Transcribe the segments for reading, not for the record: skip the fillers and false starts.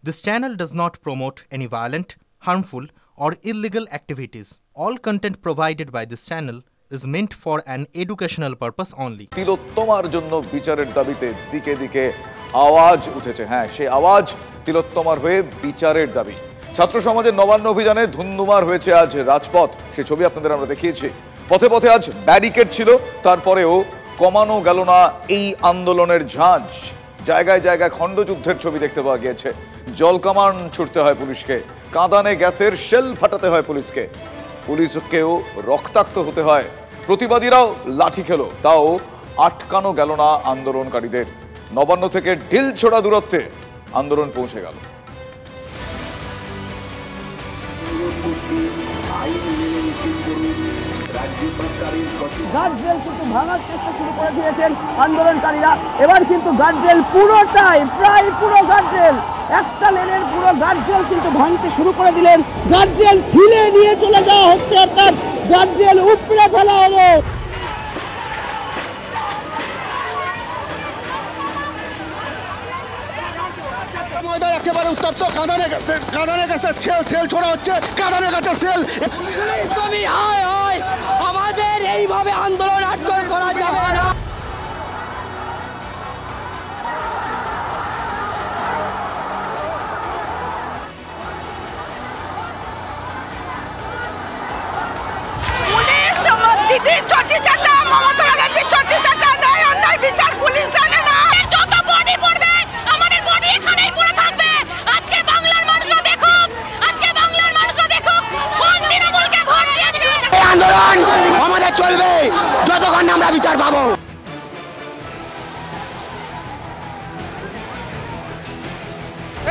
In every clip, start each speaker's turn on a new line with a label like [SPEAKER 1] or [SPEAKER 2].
[SPEAKER 1] This channel does not promote any violent, harmful, or illegal activities. All content provided by this channel is meant for an educational purpose only.
[SPEAKER 2] তিলোত্তমার জন্য বিচারের দাবিতে দিকে দিকে আওয়াজ উঠেছে। হ্যাঁ, সেই আওয়াজ তিলোত্তমার হয়ে বিচারের দাবি। ছাত্র সমাজের নবান্ন অভিযানে ধুন্ধুমার হয়েছে আজ রাজপথ। সেই ছবি আপনাদের আমরা দেখিয়েছি। পথে পথে আজ ব্যারিকেড ছিল, তারপরেও কমানো গেল না এই আন্দোলনের ঝাঁজ। জায়গায় জায়গায় খণ্ডযুদ্ধের ছবি দেখতে পাওয়া গিয়েছে। জলকামান ছুটতে হয় পুলিশকে, কাঁদানে গ্যাসের শেল ফাটাতে হয় পুলিশকে, পুলিশকেও রক্তাক্ত হতে হয়। প্রতিবাদীরাও লাঠি খেলো, তাও আটকানো গেল না আন্দোলনকারীদের। নবান্ন থেকে ঢিল ছোড়া দূরত্বে আন্দোলন পৌঁছে গেল।
[SPEAKER 3] গার্ডরেল কিন্তু ভাঙার চেষ্টা শুরু করে দিয়েছেন আন্দোলনকারীরা। এবার কিন্তু গার্ডরেল পুরোটাই, প্রায় পুরো গার্ডরেল, একটা লেনের পুরো গার্ডরেল কিন্তু ভাঙতে শুরু করে দিলেন। গার্ডরেল ঢিলে নিয়ে চলে যাওয়া হচ্ছে, অর্থাৎ গার্ডরেল উপড়ে ফেলা হলো।
[SPEAKER 4] ময়দান একেবারে উত্তপ্ত, কাঁদানে গাছের সেল ছোড়া হচ্ছে, কাঁদানে গাছের সেল।
[SPEAKER 3] আমাদের এইভাবে আন্দোলন আটক করা যাবে না।
[SPEAKER 5] পুলিশ দিদির চটি চাটা, মমতা ব্যানার্জির চটি চাটা, নয় অন্যায় বিচার পুলিশ জানে না। যত বডি পড়বে আমাদের বডি এখানেই পড়ে থাকবে। আজকে বাংলার মানুষ দেখুক, আজকে বাংলার মানুষ দেখুক কোন তৃণমূলকে ভোট দিয়েছে।
[SPEAKER 4] এই আন্দোলন আমাদের চলবে যতক্ষণ আমরা বিচার পাবো।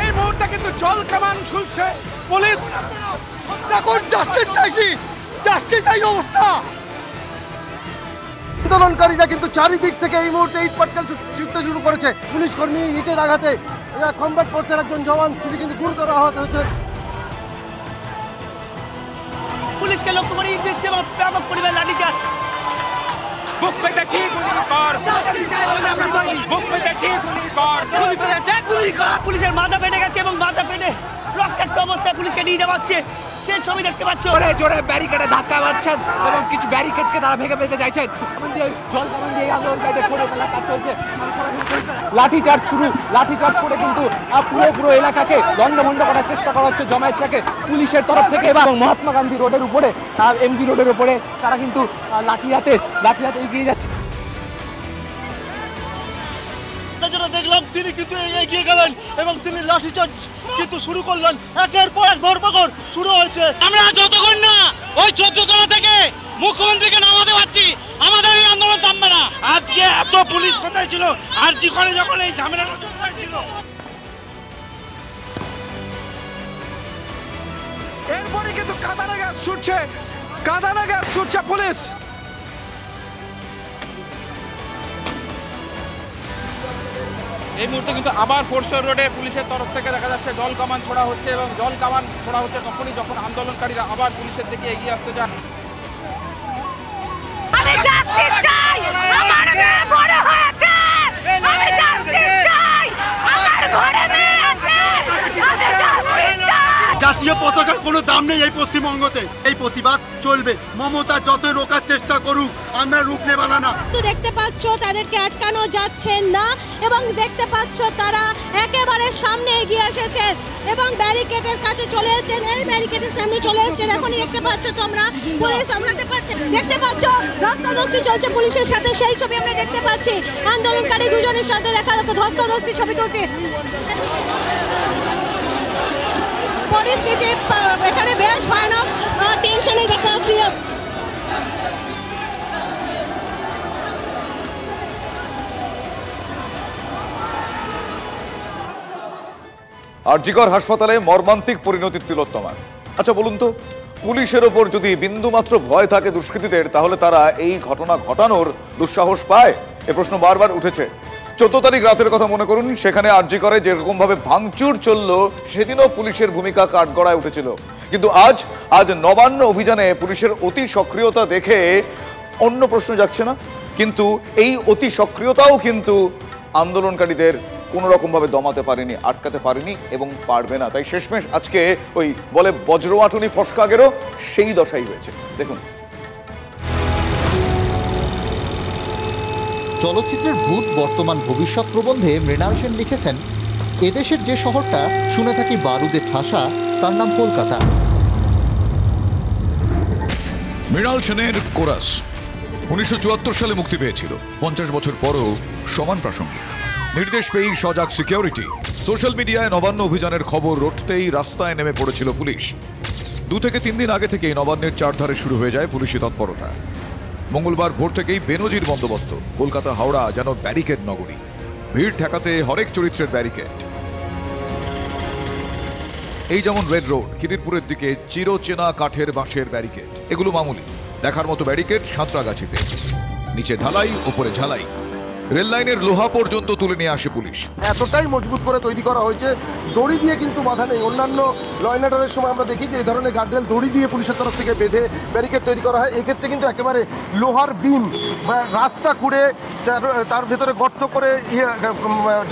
[SPEAKER 4] এই মুহূর্তে কিন্তু জল কামান ছুটছে পুলিশ। দেখুন, জাস্টিস চাইছি, জাস্টিস এই অবস্থা। আন্দোলনকারীরা কিন্তু চারিদিক থেকে এই মুহূর্তে ইট পাটকেল ছুটতে শুরু করেছে। পুলিশ কর্মী ইটের আঘাতে এরা কমব্যাট করছেন, একজন জওয়ান তিনি কিন্তু গুরুতর আহত হয়েছে।
[SPEAKER 3] পুলিশকে লক্ষ্য করে ইট বৃষ্টি এবং ব্যাপক পরিমাণ লাঠিচার্জ।
[SPEAKER 6] বুক পেতেছি
[SPEAKER 3] পুলিশের মাথা ফেটে গেছে এবং মাথা ফেটে রক্তাক্ত অবস্থায় পুলিশকে নিয়ে যাওয়া হচ্ছে। সেই ছবি দেখতে পাচ্ছ।
[SPEAKER 7] জোরে ব্যারিকেডে ধাক্কা মারছেন এবং কিছু ব্যারিকেডকে তারা ভেঙে ফেলতে চাইছেন। জল কামান দিয়ে আন্দোলনকারীদের সরে ফেলার কাজ চলছে। লাঠিচার্জ শুরু, লাঠিচার্জ করে কিন্তু পুরো এলাকাকে লন্ডভন্ড করার চেষ্টা করা হচ্ছে জমায়েতটাকে পুলিশের তরফ থেকে। এবং মহাত্মা গান্ধী রোডের উপরে, এমজি রোডের উপরে তারা কিন্তু লাঠি হাতে এগিয়ে যাচ্ছে।
[SPEAKER 4] যেটা দেখলাম তিনি কিন্তু এগিয়ে গেলেন এবং তিনি লাঠিচার্জ কিন্তু শুরু করলেন। একের পর এক ধরপাকড় শুরু হয়েছে।
[SPEAKER 6] আমরা যতক্ষণ না ওই 14 তলা থেকে মুখ্যমন্ত্রীকে নামাতে পারছি আমাদের এই আন্দোলন থামবে না। আজকে এত পুলিশ কোথায় ছিল আরজি করে যখন এই ঝামেলাটা ছিল।
[SPEAKER 4] এরপরে কিন্তু কাঁদানে গ্যাস ছুটছে পুলিশ।
[SPEAKER 6] এই মুহূর্তে কিন্তু আবার ফোরশোর রোডে পুলিশের তরফ থেকে দেখা যাচ্ছে জল কামান ছোড়া হচ্ছে এবং জল কামান ছোড়া হচ্ছে তখনই যখন আন্দোলনকারীরা আবার পুলিশের দিকে এগিয়ে আসতে চান।
[SPEAKER 5] আমি জাস্টিস চাই, আমার মেয়ে বড় হয়েছে, আমি জাস্টিস চাই, আমার ঘরে মেয়ে আছে, আমি জাস্টিস চাই।
[SPEAKER 4] জাতীয় পতাকার কোনো দাম নেই এই পশ্চিমবঙ্গতে। এই প্রতিবাদ চলবে, মমতা যতই রোকার চেষ্টা করুক আমরা রূপ নেব না।
[SPEAKER 8] দেখতে পাচ্ছ তাদেরকে আটকানো যাচ্ছে না এবং দেখতে পাচ্ছ তারা একেবারে সামনে এগিয়ে এসেছেন এবং ব্যারিকেডের কাছে চলে এসেছেন। এই ব্যারিকেডের সামনে চলে এসেছেন। এখনই দেখতে পাচ্ছ তোমরা পুলিশ সামলাতে পারছে, দেখতে পাচ্ছ ধস্তাধস্তি চলছে পুলিশের সাথে। সেই ছবি আমরা দেখতে পাচ্ছি। আন্দোলনকারী দুজনের সাথে দেখা যাচ্ছে ধস্তাধস্তি ছবি তুলছে। পরিস্থিতি এখানে বেশ ভয়ানক, টেনশনে দেখা যাচ্ছে।
[SPEAKER 2] আরজিকর হাসপাতালে মর্মান্তিক পরিণতি তিলোত্তমার। আচ্ছা বলুন তো, পুলিশের ওপর যদি বিন্দুমাত্র ভয় থাকে দুষ্কৃতীদের, তাহলে তারা এই ঘটনা ঘটানোর দুঃসাহস পায়? এ প্রশ্ন বারবার উঠেছে। 14 তারিখ রাতের কথা মনে করুন, সেখানে আরজিকরে যেরকম ভাবে ভাঙচুর চলল, সেদিনও পুলিশের ভূমিকা কাঠগড়ায় উঠেছিল। কিন্তু আজ নবান্ন অভিযানে পুলিশের অতি সক্রিয়তা দেখে অন্য প্রশ্ন যাচ্ছে না, কিন্তু এই অতি সক্রিয়তাও কিন্তু আন্দোলনকারীদের কোনো রকমভাবে দমাতে পারেনি, আটকাতে পারেনি এবং পারবে না। তাই শেষমেশ আজকে ওই বলে বজ্রওয়াটুনি ফসকা গেরো সেই দশাই হয়েছে। দেখুন,
[SPEAKER 9] চলচ্চিত্রের ভূত বর্তমান ভবিষ্যৎ প্রবন্ধে মৃণাল সেন লিখেছেন, এদেশের যে শহরটা শুনে থাকি বারুদে ঠাসা, তার নাম কলকাতা।
[SPEAKER 10] মৃণাল সেনের কোরাস 1974 সালে মুক্তি পেয়েছিল। 50 বছর পরও সমান প্রাসঙ্গিক। নির্দেশ পেয়েই সজাগ সিকিউরিটি। সোশ্যাল মিডিয়ায় নবান্ন অভিযানের খবর রটতেই রাস্তায় নেমে পড়েছিল পুলিশ। 2 থেকে 3 দিন আগে থেকেই নবান্নের চারধারে শুরু হয়ে যায় পুলিশি তৎপরতা। মঙ্গলবার ভোর থেকেই বেনজির বন্দোবস্ত। কলকাতা হাওড়া যেন ব্যারিকেড নগরী। ভিড় ঠেকাতে হরেক চরিত্রের ব্যারিকেড। এই যেমন রেড রোড, খিদিরপুরের দিকে চিরচেনা কাঠের বাঁশের ব্যারিকেড। এগুলো মামুলি। দেখার মতো ব্যারিকেড সাঁতরাগাছিতে, নিচে ঢালাই, উপরে ঝালাই। রেল লাইনের লোহা পর্যন্ত তুলে নিয়ে আসে পুলিশ।
[SPEAKER 4] এতটাই মজবুত করে তৈরি করা হয়েছে, দড়ি দিয়ে কিন্তু বাধা নেই। অন্যান্য ল অ্যান্ড অর্ডারের সময় আমরা দেখি যে এই ধরনের গার্ডরেল দড়ি দিয়ে পুলিশের তরফ থেকে বেঁধে ব্যারিকেড তৈরি করা হয়। এক্ষেত্রে কিন্তু একেবারে লোহার বিম বা রাস্তা খুঁড়ে তার ভেতরে গর্ত করে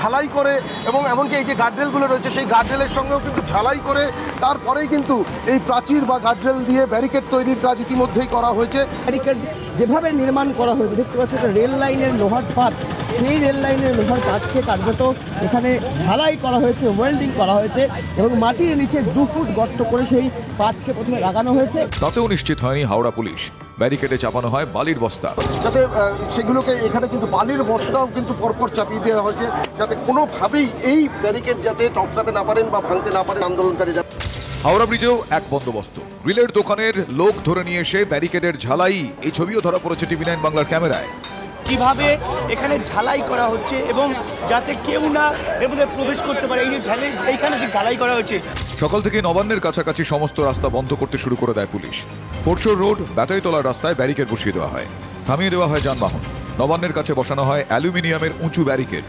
[SPEAKER 4] ঢালাই করে, এবং এমনকি এই যে গার্ডরেলগুলো রয়েছে সেই গার্ডরেলের সঙ্গেও কিন্তু ঝালাই করে তারপরেই কিন্তু এই প্রাচীর বা গার্ডরেল দিয়ে ব্যারিকেড তৈরির কাজ ইতিমধ্যেই করা হয়েছে।
[SPEAKER 3] ব্যারিকেড যেভাবে নির্মাণ করা হয়েছে, দেখতে পাচ্ছি একটা রেল লাইনের লোহার পাত, সেই রেল লাইনের লোহার পাতকে কার্যত এখানে ঝালাই করা হয়েছে, ওয়েল্ডিং করা হয়েছে এবং মাটির নিচে 2 ফুট গর্ত করে সেই পাতকে প্রথমে লাগানো হয়েছে।
[SPEAKER 10] তাতেও নিশ্চিত হয়নি হাওড়া পুলিশ। ব্যারিকেডে চাপানো হয় বালির বস্তা,
[SPEAKER 4] যাতে সেগুলোকে এখানে কিন্তু বালির বস্তাও কিন্তু পরপর চাপিয়ে দেওয়া হয়েছে, যাতে কোনোভাবেই এই ব্যারিকেড যাতে টপকাতে না পারেন বা ভাঙতে না পারেন আন্দোলনকারীরা।
[SPEAKER 10] হাওড়া ব্রিজেও এক বন্দোবস্ত। গ্রিলের দোকানের লোক ধরে নিয়ে এসে ব্যারিকেডের ঝালাই। এই ছবিও ধরা পড়েছে TV9 বাংলার ক্যামেরায়।
[SPEAKER 11] কিভাবে এখানে ঝালাই করা হচ্ছে এবং যাতে কেউ না এর মধ্যে প্রবেশ করতে পারে, এই যে এইখানে ঝালাই করা হচ্ছে।
[SPEAKER 10] সকাল থেকে নবান্নের কাছাকাছি সমস্ত রাস্তা বন্ধ করতে শুরু করে দেয় পুলিশ। ফোর্টশোর রোড, বেতাইতলার রাস্তায় ব্যারিকেড বসিয়ে দেওয়া হয়, থামিয়ে দেওয়া হয় যানবাহন। নবান্নের কাছে বসানো হয় অ্যালুমিনিয়ামের উঁচু ব্যারিকেড।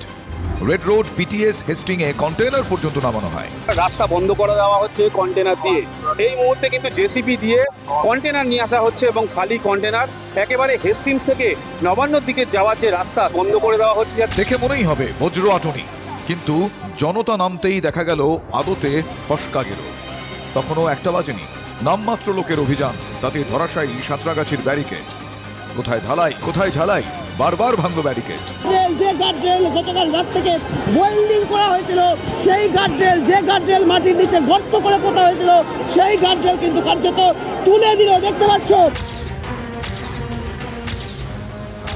[SPEAKER 10] রেড রোড, PTS, হেস্টিংয়ে কন্টেনার পর্যন্ত নামানো হয়।
[SPEAKER 7] রাস্তা বন্ধ করে দেওয়া হচ্ছে কন্টেনার দিয়ে। এই মুহূর্তে কিন্তু জেসিবি দিয়ে কন্টেনার নিয়ে আসা হচ্ছে এবং খালি কন্টেনার একেবারে হেস্টিংস থেকে নবান্নর দিকে যাওয়ার যে রাস্তা বন্ধ করে দেওয়া হচ্ছে।
[SPEAKER 10] দেখে মনেই হবে বজ্র আটনি, কিন্তু জনতা নামতেই দেখা গেল আদতে ফসকা গেল। তখনও 1টা বাজেনি। নামমাত্র লোকের অভিযান, তাতে ধরাশায়ী সাঁতরাগাছির ব্যারিকেড। কোথায় ঢালাই, কোথায় ঝালাই, বারবার ভাঙলো ব্যারিকেড।
[SPEAKER 3] যে গার্ডরেল গতকাল রাত থেকে ওয়েল্ডিং করা হয়েছিল, সেই গার্ডরেল, যে গার্ডরেল মাটির নিচে গর্ত করে পোতা হয়েছিল, সেই গার্ডরেল কিন্তু কার্যত তুলে দিল, দেখতে পাচ্ছ।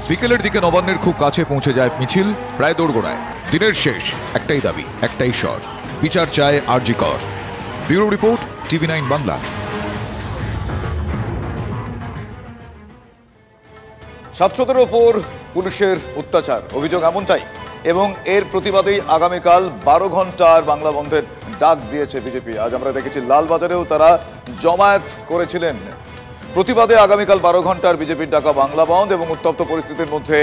[SPEAKER 10] বিকেলের দিকে নবান্নের খুব কাছে পৌঁছে যায় মিছিল, প্রায় দোরগোড়ায়। দিনের শেষ, একটাই দাবি, একটাই স্বর, বিচার চায় আরজি কর। Bureau report, TV9 Bangla.
[SPEAKER 2] ছাত্রদের ওপর পুলিশের অত্যাচার, অভিযোগ এমনটাই, এবং এর প্রতিবাদেই আগামীকাল 12 ঘন্টার বাংলা বন্ধের ডাক দিয়েছে বিজেপি। আজ আমরা দেখেছি লালবাজারেও তারা জমায়েত করেছিলেন। প্রতিবাদে আগামীকাল 12 ঘন্টার বিজেপির ডাকা বাংলা বন্ধ এবং উত্তপ্ত পরিস্থিতির মধ্যে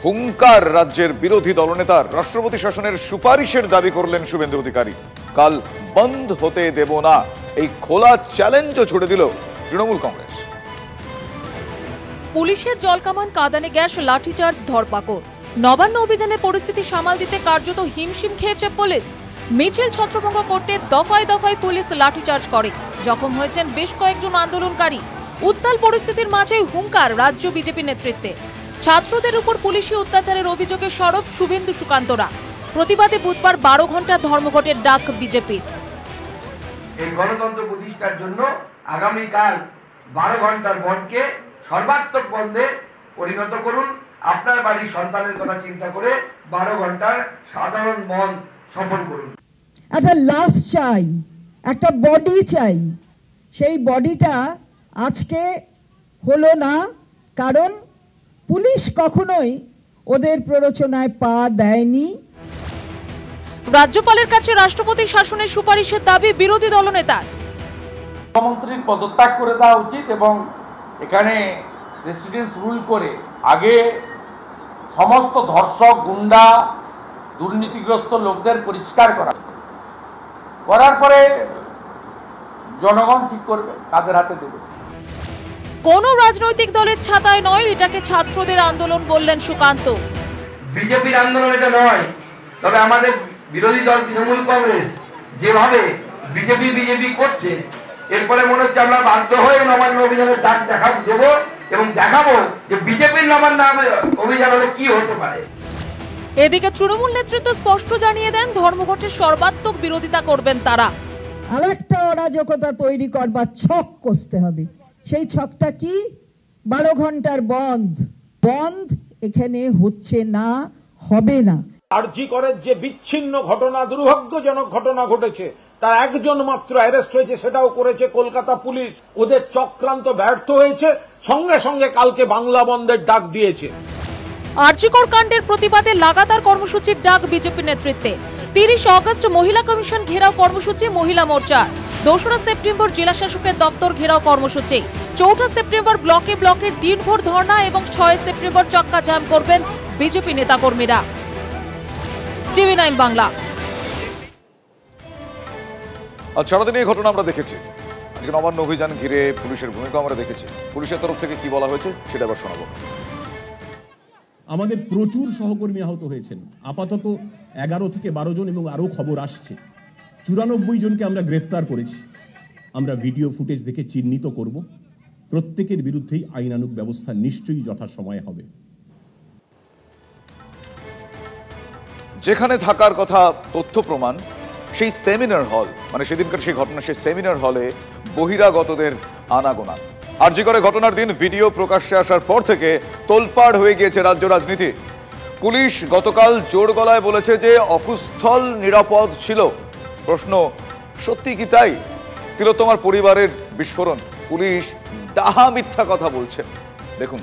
[SPEAKER 2] হুঙ্কার রাজ্যের বিরোধী দলনেতার। রাষ্ট্রপতি শাসনের সুপারিশের দাবি করলেন শুভেন্দু অধিকারী। কাল বন্ধ হতে দেব না, এই খোলা চ্যালেঞ্জও ছুড়ে দিল তৃণমূল কংগ্রেস।
[SPEAKER 5] পুলিশের জলকামান, কাঁদানে গ্যাস, লাঠিচার্জ, ধরপাকড়। নবান্ন অভিযানের পরিস্থিতি সামাল দিতে কার্যত হিমশিম খেয়েছে পুলিশ। মিছিল ছত্রভঙ্গ করতে দফায় দফায় পুলিশ লাঠিচার্জ করে। জখম হয়েছেন বেশ কয়েকজন আন্দোলনকারী। উত্তাল পরিস্থিতির মাঝেই হুঙ্কার রাজ্য বিজেপি নেতৃত্বে। ছাত্রদের উপর পুলিশি অত্যাচারের অভিযোগে সরব শুভেন্দু সুকান্তরা। প্রতিবাদে বুধবার 12 ঘন্টার ধর্মঘটের ডাক বিজেপির।
[SPEAKER 12] এই গণতন্ত্র প্রতিষ্ঠার জন্য আগামীকাল 12 ঘন্টার বন্ধকে সর্বাত্মক বন্ধে পরিণত করুন। আপনার বাড়ির সন্তানের কথা চিন্তা করে 12 ঘন্টার সাধারণ বন্ধ সফল করুন।
[SPEAKER 3] একটা লাশ চাই, একটা বডি চাই। সেই বডিটা আজকে হলো না, কারণ পুলিশ কখনোই ওদের প্ররোচনায় পা দেয়নি।
[SPEAKER 5] রাজ্যপালের কাছে রাষ্ট্রপতি শাসনের সুপারিশের দাবি বিরোধী দলনেতার।
[SPEAKER 12] মুখ্যমন্ত্রীর পদত্যাগ করে দেওয়া উচিত এবং এখানে রেসিডেন্স রুল করে আগে সমস্ত ধর্ষক, গুন্ডা, দুর্নীতিগ্রস্ত লোকদের পরিষ্কার করার পরে জনগণ ঠিক করবে কাদের হাতে দেবে।
[SPEAKER 5] কোন রাজনৈতিক দলের ছাতায় নয়, এটাকে ছাত্রদের আন্দোলন বললেন সুকান্ত।
[SPEAKER 12] বিজেপির আন্দোলন এটা নয়, তবে আমাদের বিরোধী দল তৃণমূল কংগ্রেস যেভাবে বিজেপি করছে, এরপরে মনে হচ্ছে আমরা বাধ্য হয়ে নবান্ন অভিযানের ডাক দেব এবং দেখাবো যে বিজেপির নবান্ন অভিযান হলে কি হতে পারে।
[SPEAKER 13] এদিকে তৃণমূল নেতৃত্ব স্পষ্ট জানিয়ে দেন ধর্মঘটের সর্বাত্মক বিরোধিতা করবেন তারা।
[SPEAKER 14] আরেকটা অরাজকতা তৈরি করবার ছক কষতে হবে। সেই ছকটা কি? 12 ঘন্টার বন্ধ এখানে হচ্ছে না, হবে না।
[SPEAKER 15] আরজি করে যে বিচ্ছিন্ন ঘটনা, দুর্ভাগ্যজনক ঘটনা ঘটেছে, তার একজন মাত্র অ্যারেস্ট হয়েছে, সেটাও করেছে কলকাতা পুলিশ। ওদের চক্রান্ত ব্যর্থ হয়েছে, সঙ্গে সঙ্গে কালকে বাংলা বন্ধের ডাক দিয়েছে।
[SPEAKER 13] আরজিকর কাণ্ডের প্রতিবাদে লাগাতার কর্মসূচির ডাক বিজেপি নেতৃত্বে। 30 আগস্ট মহিলা কমিশন ঘেরাও কর্মসূচি মহিলা মোর্চার। 2রা সেপ্টেম্বর জেলা শাসকের দপ্তর ঘেরাও কর্মসূচি। 4 সেপ্টেম্বর ব্লকে দিনভর ধর্ণা এবং 6 সেপ্টেম্বর চক্কা জ্যাম করবেন বিজেপি নেতাকর্মীরা। TV9 বাংলা।
[SPEAKER 2] আজ সারাদিন এই ঘটনা আমরা দেখেছি। আজকে নবান্ন অভিযান ঘিরে পুলিশের ভূমিকা আমরা দেখেছি। পুলিশের তরফ থেকে কি বলা হয়েছে সেটা আবার শোনাবো।
[SPEAKER 16] আমাদের প্রচুর সহকর্মী আহত হয়েছেন, আপাতত 11 থেকে 12 জন এবং আরও খবর আসছে। 94 জনকে আমরা গ্রেফতার করেছি। আমরা ভিডিও ফুটেজ দেখে চিহ্নিত করব। প্রত্যেকের বিরুদ্ধেই আইনানুগ ব্যবস্থা নিশ্চয়ই যথাসময়ে হবে।
[SPEAKER 2] যেখানে থাকার কথা তথ্য প্রমাণ, সেই সেমিনার হল, মানে সেদিনকার সেই ঘটনা, সেই সেমিনার হলে বহিরাগতদের আনাগোনা। আরজি করে ঘটনার দিন ভিডিও প্রকাশ্যে আসার পর থেকে তোলপাড় হয়ে গিয়েছে রাজ্য রাজনীতি। পুলিশ গতকাল জোর গলায় বলেছে যে অকুস্থল নিরাপদ ছিল। প্রশ্ন, সত্যি কি তাই? তিলোত্তমার পরিবারের বিস্ফোরণ, পুলিশ ডাহা মিথ্যা কথা বলছে। দেখুন।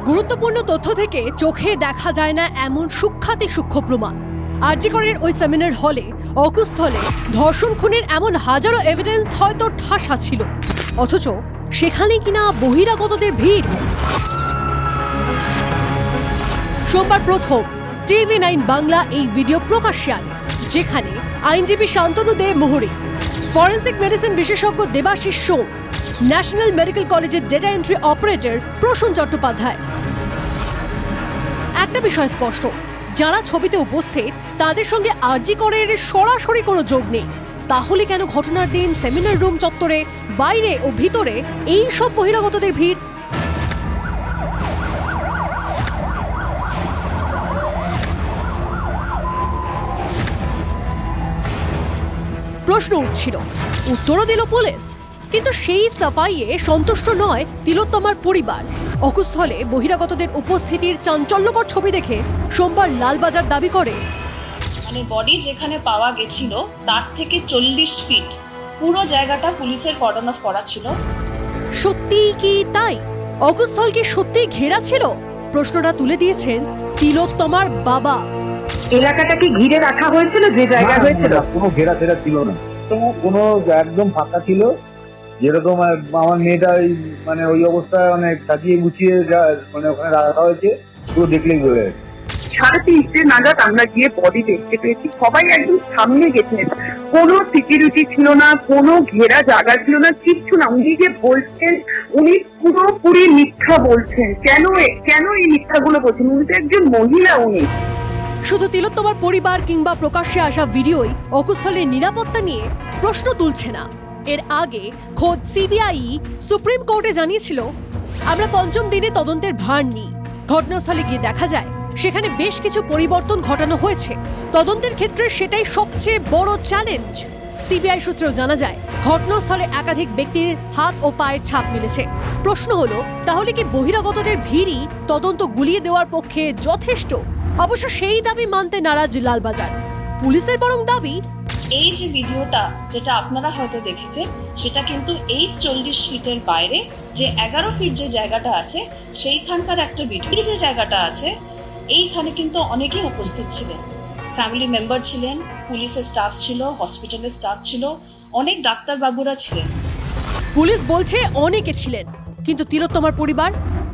[SPEAKER 17] গুরুত্বপূর্ণ তথ্য থেকে চোখে দেখা যায় না এমন সূক্ষ্ম প্রমাণ। আরজিকরের ওই সেমিনার হলে অকুস্থলে ধর্ষণ খুনের এমন হাজারো এভিডেন্স হয়তো ঠাসা ছিল, অথচ সেখানে কিনা বহিরাগতদের ভিড়। সোমবার প্রথম TV9 বাংলা এই ভিডিও প্রকাশ্যে আনে, যেখানে আইনজীবী শান্তনু দে মোহরি, ফরেন্সিক মেডিসিন বিশেষজ্ঞ দেবাশিস সোম, ন্যাশনাল মেডিকেল কলেজের data entry operator Prasun Chattopadhyay. একটা বিষয় স্পষ্ট, যারা ছবিতে উপস্থিত তাদের সঙ্গে আরজিকরের সরাসরি কোনো যোগ নেই। তাহলে কেন ঘটনার দিন সেমিনার রুম চত্বরে, বাইরে ও ভিতরে এই সব বহিরাগতদের ভিড়? প্রশ্ন উঠছিল, উত্তরও দিল পুলিশ, কিন্তু সেই সাফাইয়ে সন্তুষ্ট নয় তিলোত্তমার পরিবার। অকুস্থলে বহিরাগতদের উপস্থিতির চাঞ্চল্যকর ছবি দেখে সোমবার লালবাজার দাবি করে,
[SPEAKER 18] মানে বডি যেখানে পাওয়া গেছিল তার থেকে 40 ফিট পুরো জায়গাটা পুলিশের কর্ডন অফ করা ছিল।
[SPEAKER 17] সত্যি কি তাই? অকুস্থল কি সত্যি ঘেরা ছিল? প্রশ্নটা তুলে দিয়েছেন তিলোত্তমার বাবা।
[SPEAKER 19] এলাকাটা কি ঘিরে রাখা হয়েছিল? যে জায়গা হয়েছিল কোনো ঘেরা ফেরা ছিল না, কোনো একদম ফাঁকা ছিল। যেরকম আমার মেয়েটা মানে ওই অবস্থায় অনেক সাজিয়ে গুছিয়ে মানে ওখানে রাখা হয়েছে, পুরো দেখলেই বোঝা যায়। 3:30 নাগাদ আমরা গিয়ে বডি দেখতে পেয়েছি, সবাই একদম সামনে গেছেন, কোনো সিকিউরিটি ছিল না, কোনো ঘেরা জায়গা ছিল না, কিচ্ছু না। উনি যে বলছেন, উনি পুরোপুরি মিথ্যা বলছেন। কেন এই মিথ্যাগুলো বলছেন? উনি তো একজন মহিলা। উনি
[SPEAKER 17] শুধু তিলোত্তমার পরিবার কিংবা প্রকাশ্যে আসা ভিডিওই অকুস্থলের নিরাপত্তা নিয়ে প্রশ্ন তুলছে না। এর আগে খোদ সিবিআই সুপ্রিম কোর্টে জানিয়েছিল, আমরা 5ম দিনে তদন্তের ভার নিই। ঘটনাস্থলে গিয়ে দেখা যায় সেখানে বেশ কিছু পরিবর্তন ঘটানো হয়েছে। তদন্তের ক্ষেত্রে সেটাই সবচেয়ে বড় চ্যালেঞ্জ। সিবিআই সূত্রেও জানা যায় ঘটনাস্থলে একাধিক ব্যক্তির হাত ও পায়ের ছাপ মিলেছে। প্রশ্ন হলো, তাহলে কি বহিরাগতদের ভিড়ই তদন্ত গুলিয়ে দেওয়ার পক্ষে যথেষ্ট? অবশ্য সেই দাবি মানতে নারাজ লালবাজার। পুলিশের বরং দাবি,
[SPEAKER 18] এই যে ভিডিওটা যেটা আপনারা হয়তো দেখেছেন, সেটা কিন্তু এই 40 ফিটের বাইরে যে 11 ফিট যে জায়গাটা আছে সেইখানকার একটা ভিডিও। এই যে জায়গাটা আছে এইখানে কিন্তু অনেকেই উপস্থিত ছিলেন, ফ্যামিলি মেম্বার ছিলেন, পুলিশের স্টাফ ছিল, হসপিটালের স্টাফ ছিল, অনেক ডাক্তারবাবুরা ছিলেন।
[SPEAKER 17] পুলিশ বলছে অনেকে ছিলেন, কিন্তু তিলোত্তমার পরিবার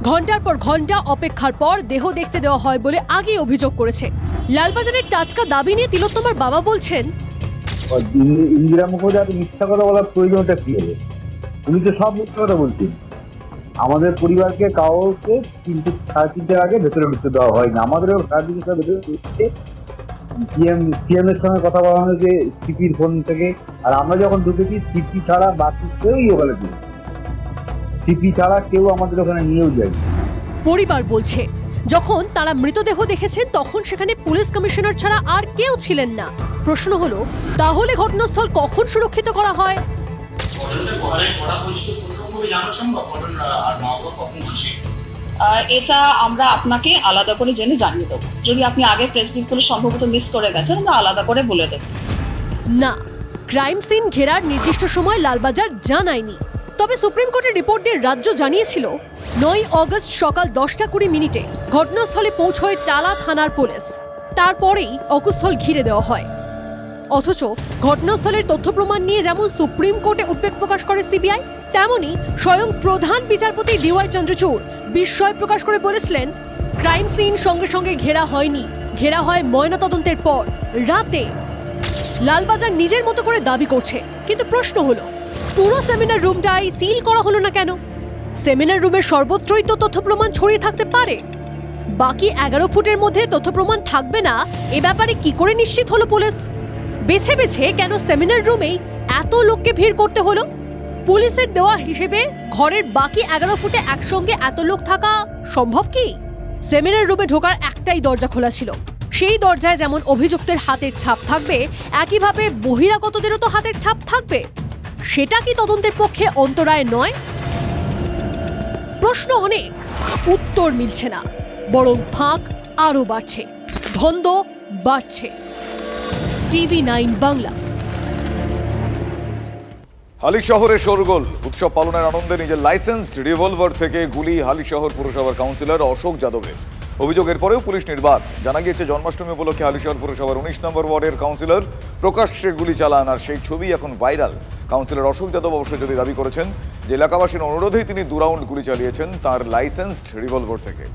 [SPEAKER 17] ঘন্টার পর ঘন্টা অপেক্ষার পর দেহ দেখতে দেওয়া হয় বলে আগে অভিযোগ করেছে। লালবাজারের টাটকা দাবি নিয়ে তিলোত্তমার বাবা বলছেন,
[SPEAKER 19] ইন্দিরা মুখোপাধ্যায় মিথ্যা কথা বলার প্রয়োজনটা কি হবে? উনি তো সব মিথ্যা কথা বলছেন। আমাদের পরিবারকে কাউকে 3:30 আগে ভেতরে ঢুকতে দেওয়া হয়নি। আমাদেরও 3:30 ভেতরে ঢুকতে সিএম এর সঙ্গে কথা বলা হয়েছে সিপির ফোন থেকে। আর আমরা যখন ঢুকেছি সিপি ছাড়া বাকি কেউই ওখানে ছিল, সিপি ছাড়া কেউ আমাদের ওখানে নিয়েও যায়নি।
[SPEAKER 17] পরিবার বলছে যখন তারা মৃতদেহ দেখেছেন তখন সেখানে পুলিশ কমিশনার ছাড়া আর কেউ ছিলেন না। প্রশ্ন হলো তাহলে ঘটনাস্থল কখন সুরক্ষিত করা হয়?
[SPEAKER 18] এটা আমরা আপনাকে আলাদা করে জেনে জানিয়ে দেবো। যদি আপনি আগে প্রেস ব্রিফগুলো সম্ভবত মিস করে গেছেন, আমরা আলাদা করে বলে দেব।
[SPEAKER 17] না, ক্রাইম সিন ঘেরার নির্দিষ্ট সময় লালবাজার জানায়নি। তবে সুপ্রিম কোর্টের রিপোর্ট দিয়ে রাজ্য জানিয়েছিল 9 আগস্ট সকাল 10:20 ঘটনাস্থলে পৌঁছয় টালা থানার পুলিশ। তারপরেই অকুস্থল ঘিরে দেওয়া হয়। অথচ ঘটনাস্থলের তথ্য প্রমাণ নিয়ে যেমন সুপ্রিম কোর্টে উদ্বেগ প্রকাশ করে সিবিআই, তেমনি স্বয়ং প্রধান বিচারপতি ডিওয়াই চন্দ্রচূড় বিস্ময় প্রকাশ করে বলেছিলেন ক্রাইম সিন সঙ্গে সঙ্গে ঘেরা হয়নি, ঘেরা হয় ময়নাতদন্তের পর রাতে। লালবাজার নিজের মতো করে দাবি করছে, কিন্তু প্রশ্ন হলো পুরো সেমিনার রুমটাই সিল করা হলো না কেন? সেমিনার রুমের সর্বত্রই তো তথ্য প্রমাণ ছড়িয়ে থাকতে পারে। বাকি 11 ফুটের মধ্যে তথ্য প্রমাণ থাকবে না এ ব্যাপারে কি করে নিশ্চিত হলো পুলিশ? বেছে বেছে কেন সেমিনার রুমেই এত লোককে ভিড় করতে হলো? পুলিশের দেওয়া হিসেবে ঘরের বাকি 11 ফুটে একসঙ্গে এত লোক থাকা সম্ভব কি? সেমিনার রুমে ঢোকার একটাই দরজা খোলা ছিল। সেই দরজায় যেমন অভিযুক্তের হাতের ছাপ থাকবে, একইভাবে বহিরাগতদেরও তো হাতের ছাপ থাকবে। সেটা কি তদন্তের পক্ষে অন্তরায় নয়? প্রশ্ন অনেক, উত্তর মিলছে না, বরং ফাঁক আরো বাড়ছে, ধন্দ বাড়ছে। TV9 বাংলা।
[SPEAKER 2] হালিশহরে শোরগোল, উৎসব পালনের আনন্দে নিজের লাইসেন্সড রিভলভার থেকে গুলি হালিশহর পুরসভার কাউন্সিলর অশোক যাদবের। অভিযোগের পরেও পুলিশ নির্বাক। জানা গিয়েছে জন্মাষ্টমী উপলক্ষে হালিশহর পুরসভার 19 নম্বর ওয়ার্ডের কাউন্সিলর প্রকাশ্যে গুলি চালান, আর সেই ছবি এখন ভাইরাল। কাউন্সিলর অশোক যাদব অবশ্য যদি দাবি করেছেন যে এলাকাবাসীর অনুরোধেই তিনি 2 রাউন্ড গুলি চালিয়েছেন তার লাইসেন্সড রিভলভার থেকে।